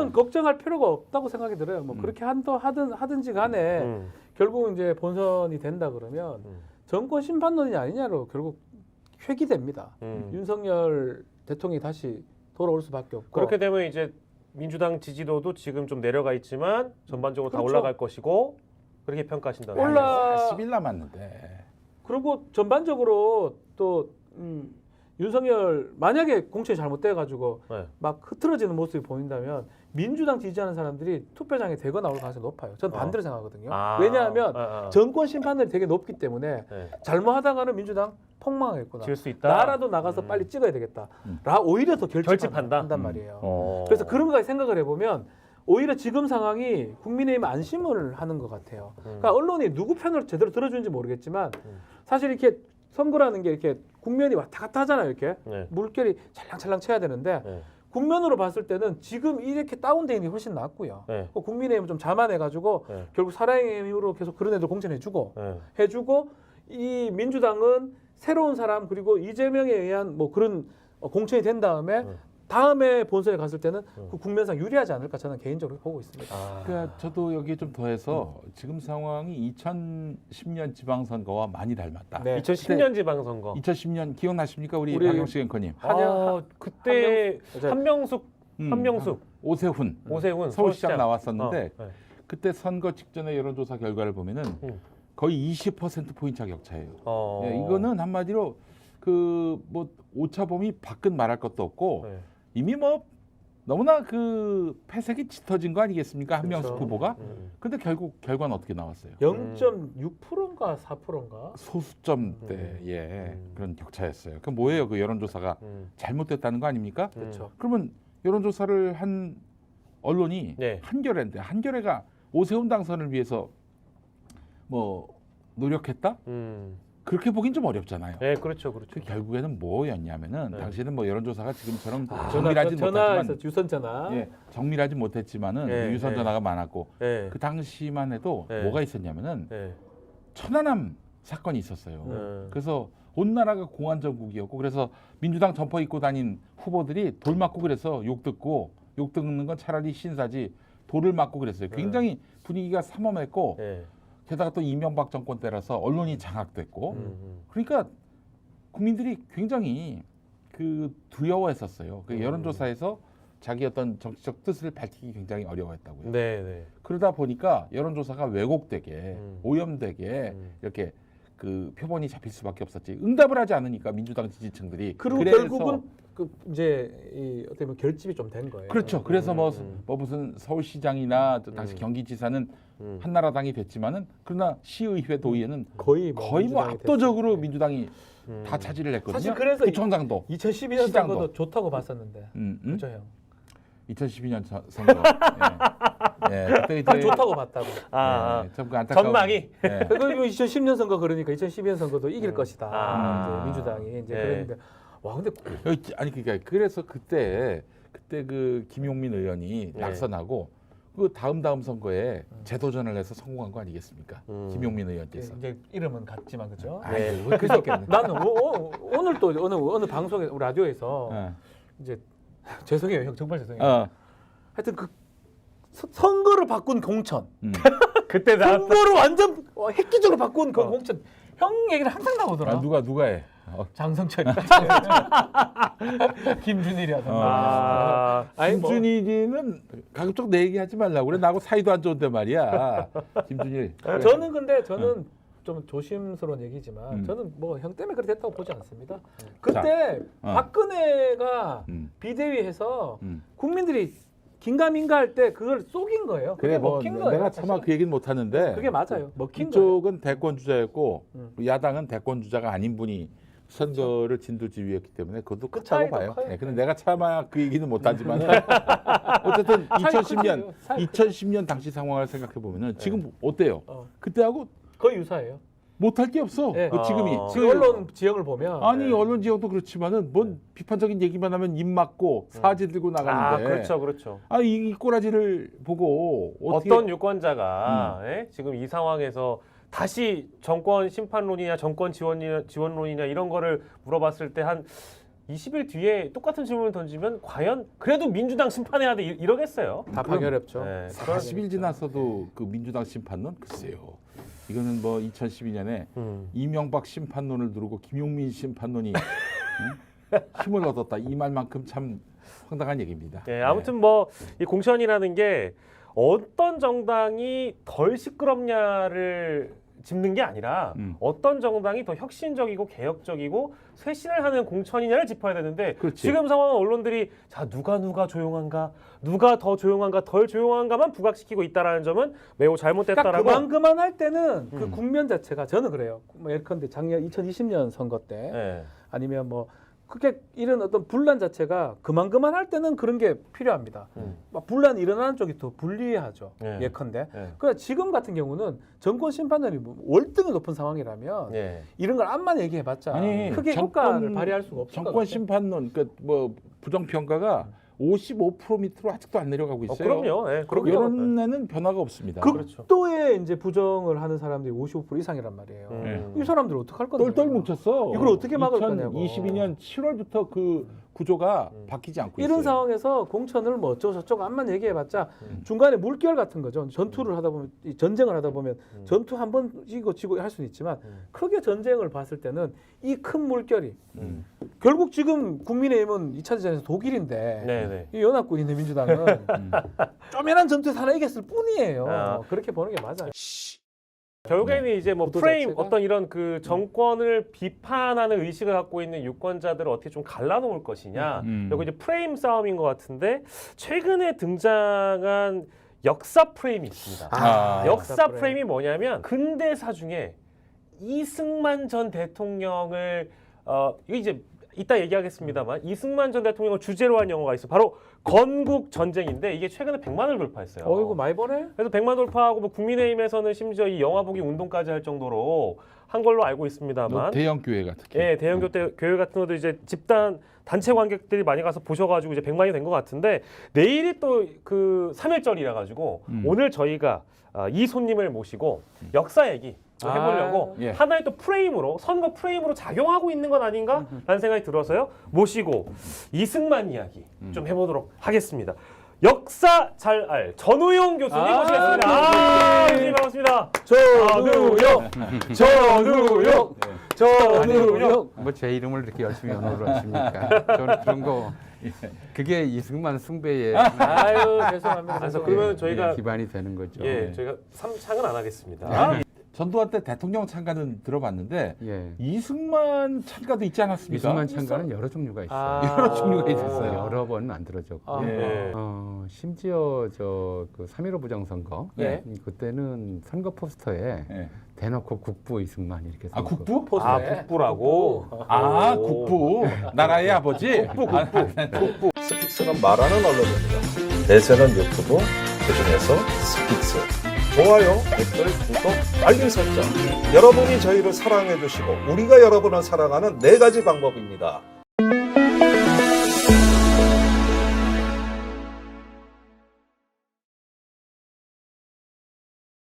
저는 걱정할 필요가 없다고 생각이 들어요. 뭐 그렇게 하든지 간에 결국 이제 본선이 된다 그러면 정권 심판론이 아니냐로 결국 회귀됩니다. 윤석열 대통령이 다시 돌아올 수밖에 없고. 그렇게 되면 이제 민주당 지지도도 지금 좀 내려가 있지만 전반적으로 다 그렇죠. 올라갈 것이고 그렇게 평가하신다는 올라- 40일 남았는데. 그리고 전반적으로 또 윤석열 만약에 공천이 잘못돼가지고 네. 막 흐트러지는 모습이 보인다면 민주당 지지하는 사람들이 투표장에 대거 나올 가능성이 높아요. 저는 반대로 생각하거든요. 왜냐하면 정권 심판들이 되게 높기 때문에 네. 잘못하다가는 민주당 폭망하겠구나. 질 수 있다. 나라도 나가서 빨리 찍어야 되겠다. 라 오히려 더 결집한다? 한단 말이에요. 어. 그래서 그런 거까지 생각을 해보면 오히려 지금 상황이 국민의힘 안심을 하는 것 같아요. 그러니까 언론이 누구 편을 제대로 들어주는지 모르겠지만 사실 이렇게 선거라는 게 이렇게 국면이 왔다 갔다 하잖아요. 이렇게 네. 물결이 찰랑찰랑 쳐야 되는데 네. 국면으로 봤을 때는 지금 이렇게 다운돼 있는 게 훨씬 낫고요. 네. 국민의힘은 좀 자만해가지고 네. 결국 사랑의 힘으로 계속 그런 애들 공천해주고 네. 해주고 이 민주당은 새로운 사람 그리고 이재명에 의한 뭐 그런 공천이 된 다음에 다음에 본선에 갔을 때는 그 국면상 유리하지 않을까 저는 개인적으로 보고 있습니다. 그러니까 저도 여기에 좀 더해서 지금 상황이 2010년 지방선거와 많이 닮았다. 네. 2010년 지방선거. 2010년 기억나십니까? 우리 우리 박영식 앵커님. 그때 한명숙. 한명숙, 오세훈, 오세훈 서울시장 나왔었는데 네. 그때 선거 직전의 여론조사 결과를 보면은 거의 20%포인트 격차예요. 예, 이거는 한마디로 그 뭐 오차범위 밖은 말할 것도 없고 네. 이미 뭐 너무나 그 패색이 짙어진 거 아니겠습니까? 한명숙 그렇죠. 후보가. 근데 결국 결과는 어떻게 나왔어요? 0.6%인가 4%인가? 소수점대 예 그런 격차였어요. 그 뭐예요? 그 여론조사가 잘못됐다는 거 아닙니까? 그렇죠. 그러면 여론조사를 한 언론이 네. 한겨레인데 한겨레가 오세훈 당선을 위해서 뭐 노력했다? 그렇게 보긴 좀 어렵잖아요. 네, 그렇죠, 그렇죠. 그 결국에는 뭐였냐면은 네. 당시에는 뭐 여론조사가 지금처럼 정밀하지 전화에서 못했지만 유선 전화. 예, 정밀하지 못했지만은 네, 유선 네. 전화가 많았고 네. 그 당시만 해도 네. 뭐가 있었냐면은 네. 천안함 사건이 있었어요. 네. 그래서 온 나라가 공안 정국이었고 그래서 민주당 점퍼 입고 다닌 후보들이 돌 맞고 그래서 욕 듣는 건 차라리 신사지 돌을 맞고 그랬어요. 굉장히 분위기가 삼엄했고 네. 게다가 또 이명박 정권 때라서 언론이 장악됐고 그러니까 국민들이 굉장히 그 두려워했었어요. 그 여론조사에서 자기 어떤 정치적 뜻을 밝히기 굉장히 어려워했다고요. 네, 네. 그러다 보니까 여론조사가 왜곡되게 오염되게 이렇게 그 표본이 잡힐 수밖에 없었지. 응답을 하지 않으니까 민주당 지지층들이 그리고 그래서 결국은 그 이제 이 어떻게 보면 결집이 좀 된 거예요. 그렇죠. 그래서 뭐 무슨 서울시장이나 또 당시 경기지사는 한나라당이 됐지만은 그러나 시의회 도의회는 거의 뭐 민주당이 압도적으로 됐어요. 민주당이 다 차지를 했거든요. 사실 그래서 구청장도 2012년 시장도. 선거도 좋다고 봤었는데. 그렇죠, 형. 2012년 선거. 예. 그때 이제 좋다고 봤다고. 좀 그 안타까운 전망이. 예. 그거 2010년 선거 그러니까 2012년 선거도 이길 것이다. 이제 민주당이 이제 네. 그랬는데 와 근데 아니 그러니까 그래서 그때 그 김용민 의원이 낙선하고 그 다음 선거에 재도전을 해서 성공한 거 아니겠습니까? 김용민 의원께서. 이제 이름은 같지만 그죠? 네. 그래서 나는 오늘 또 어느 방송에 우리 라디오에서 이제 죄송해요 형 정말 죄송해요. 하여튼 그 선거를 바꾼 공천, 그때 나 선거를 완전 획기적으로 바꾼 그 공천 형 얘기를 항상 나오더라. 누가 해? 장성철이, 김준일이라든가. 아니, 뭐. 김준일이는 가급적 내 얘기하지 말라고 그래. 나하고 사이도 안 좋은데 말이야. 김준일. 저는 근데 좀 조심스러운 얘기지만 저는 뭐 형 때문에 그렇게 됐다고 보지 않습니다. 그때 박근혜가 비대위해서 국민들이 긴가민가 할 때 그걸 속인 거예요. 그래 뭐 먹힌 거예요. 내가 차마 그 얘기는 못 하는데 그게 맞아요. 먹힌 거예요. 이쪽은 대권 주자였고 야당은 대권 주자가 아닌 분이 선거를 진두지휘했기 때문에 그것도 크다고 봐요. 커요. 네, 근데 내가 차마 그 얘기는 못 하지만 어쨌든 2010년 당시 상황을 생각해 보면은 지금 어때요? 그때하고 거의 유사해요. 못할 게 없어. 네. 지금이. 지금 언론 지형을 보면 아니 언론 지역도 그렇지만은 뭔 비판적인 얘기만 하면 입 막고 사지 들고 나가는데. 그렇죠, 그렇죠. 이 꼬라지를 보고 어떤 유권자가 지금 이 상황에서 다시 정권 심판론이냐 정권 지원론이냐 이런 거를 물어봤을 때 한 20일 뒤에 똑같은 질문을 던지면 과연 그래도 민주당 심판해야 돼 이러겠어요. 답하기 어렵죠. 네, 40일 지났어도 그 민주당 심판론 글쎄요. 이거는 뭐 2012년에 이명박 심판론을 두르고 김용민 심판론이 힘을 얻었다. 이 말만큼 참 황당한 얘기입니다. 네, 아무튼 뭐 이 공천이라는 게 어떤 정당이 덜 시끄럽냐를 짚는 게 아니라 어떤 정당이 더 혁신적이고 개혁적이고 쇄신을 하는 공천이냐를 짚어야 되는데 그렇지. 지금 상황은 언론들이 자 누가 조용한가 누가 더 조용한가 덜 조용한가만 부각시키고 있다라는 점은 매우 잘못됐다라고. 그러니까 그만 할 때는 그 국면 자체가 저는 그래요. 뭐 예컨대 작년 2020년 선거 때 네. 아니면 뭐 그게 이런 어떤 분란 자체가 그만 할 때는 그런 게 필요합니다. 막 분란이 일어나는 쪽이 더 불리하죠. 네. 예컨대. 네. 그러니까 지금 같은 경우는 정권 심판들이 뭐 월등히 높은 상황이라면 네. 이런 걸 암만 얘기해봤자 아니, 크게 효과를 발휘할 수가 없을 것 정권 같아요. 심판론 그러니까 뭐 부정 평가가 55% 밑으로 아직도 안 내려가고 있어요. 그럼요. 네, 그럼요. 여론에는 변화가 없습니다. 그렇죠. 극도의 이제 부정을 하는 사람들이 55% 이상이란 말이에요. 네. 이 사람들 어떡할 건데? 똘똘 뭉쳤어. 이걸 어떻게 막을 거냐고. 2022년 7월부터 그 구조가 바뀌지 않고 있어요. 이런 상황에서 공천을 뭐 어쩌고 저쩌고 암만 얘기해봤자 중간에 물결 같은 거죠. 전투를 하다 보면 이 전쟁을 하다 보면 전투 한 번 지고 할 수는 있지만 크게 전쟁을 봤을 때는 이 큰 물결이 결국 지금 국민의힘은 2차 대전에서 독일인데 네네. 이 연합군인데 민주당은 쪼매난 전투에서 하나 이겼을 뿐이에요. 아. 그렇게 보는 게 맞아요. 결국에는 이제 뭐 구도 프레임 자체가? 어떤 이런 그 정권을 비판하는 의식을 갖고 있는 유권자들을 어떻게 좀 갈라놓을 것이냐. 그리고 이제 프레임 싸움인 것 같은데 최근에 등장한 역사 프레임이 있습니다. 역사 프레임이 뭐냐면 근대사 중에 이승만 전 대통령을 이거 이제 이따 얘기하겠습니다만 이승만 전 대통령을 주제로 한 영화가 있어. 바로 건국 전쟁인데 이게 최근에 100만을 돌파했어요. 어이구 많이 버네. 그래서 100만 돌파하고 뭐 국민의힘에서는 심지어 이 영화 보기 운동까지 할 정도로 한 걸로 알고 있습니다만. 대형 교회가 특히. 예, 대형 교회 같은 것도 이제 집단 단체 관객들이 많이 가서 보셔가지고 이제 100만이 된 것 같은데 내일이 또 그 3.1절이라 가지고 오늘 저희가 이 손님을 모시고 역사 얘기 또 해보려고 예. 하나의 또 프레임으로 선거 프레임으로 작용하고 있는 건 아닌가라는 생각이 들어서요 모시고 이승만 이야기 좀 해보도록 하겠습니다. 역사 잘 알 전우용 교수님 모시겠습니다. 교수님 반갑습니다. 전우용. 뭐 제 이름을 이렇게 열심히 연호를 하십니까? 저는 그런 거 그게 이승만 숭배의 아유 죄송합니다. 그래서 그러면 저희가 기반이 되는 거죠. 예, 저희가 3창은 안 하겠습니다. 전두환 때 대통령 찬가는 들어봤는데 예. 이승만 찬가도 있지 않았습니까? 이승만 찬가는 여러 종류가 있어요. 여러 종류가 있었어요. 여러 번 만들어졌고 예. 심지어 그 3.15 부정선거 예. 그때는 선거 포스터에 예. 대놓고 국부 이승만 이렇게 아 써있고. 국부? 포스터에. 국부라고. 아 국부. 나라의 아버지. 국부. 스픽스는 말하는 언론입니다. 대세는 유튜브, 그중에서 스픽스. 좋아요, 댓글, 구독, 알림 설정. 여러분이 저희를 사랑해 주시고 우리가 여러분을 사랑하는 4가지 방법입니다.